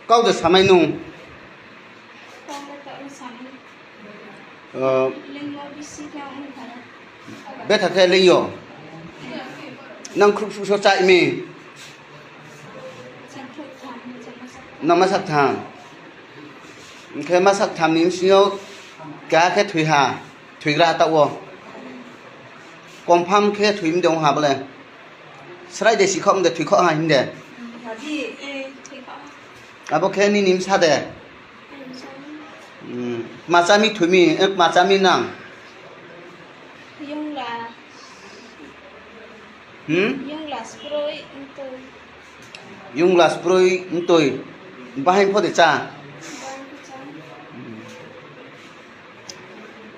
kau de samai nung beta ke leyo nang krup so chai mi nang masak tham ke masak tham nim sio ka ke thui ha thui ra ta wo confirm ke thui mi dong ha bale srai de si khom de thui kho ha hin de abo ke ni nim sa de macami thui mi ek macami nang Yongla Siprok Yongla Siprok Chaoi bahai pho de cha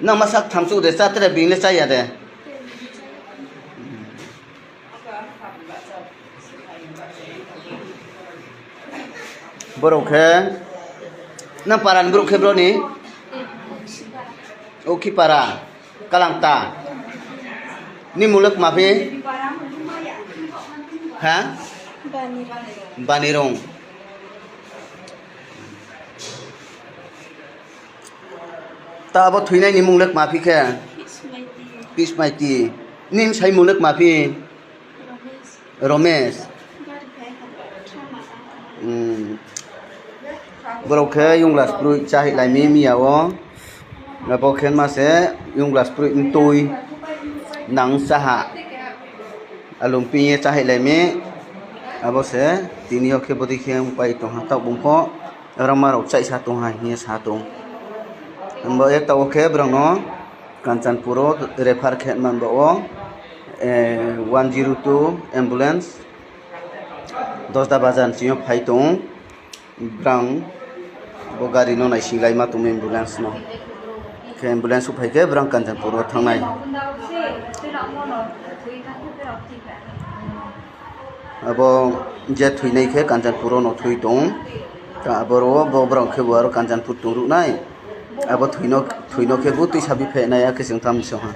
nang masak tham su de cha tere bing le cha ya de borok ke nang paran borok ke bro ni oki para kalangta ni mulak mafi ha banirong ta abo thuinai ni mulak mafi ke pismaiti nim sai mulak mafi romesh borok ke Yongla Siprok Chaoi lai mi yawo abo khen ma se Yongla Siprok Chaoi nang saha alum pinye Chaoi lai mi abo se tinio ke bodi khem pai to ha ta bungko rama rok chai sa tong ha ni sa tong ambo e ta oke brangno Kanchanpuro refer khet man bo 102 ambulance 10 bajan sinyo phai tong brang bo gari no nai singlai ma tong ambulance no ke ambulance phai ke brang Kanchanpuro thangnai abo je thuinai ke Kanchanpuro no thui tong ta aboro bo brang ke bo Kanchanpur tong ru nai abo thuino ke bu tui sabi phe nai ke jeng tam so ha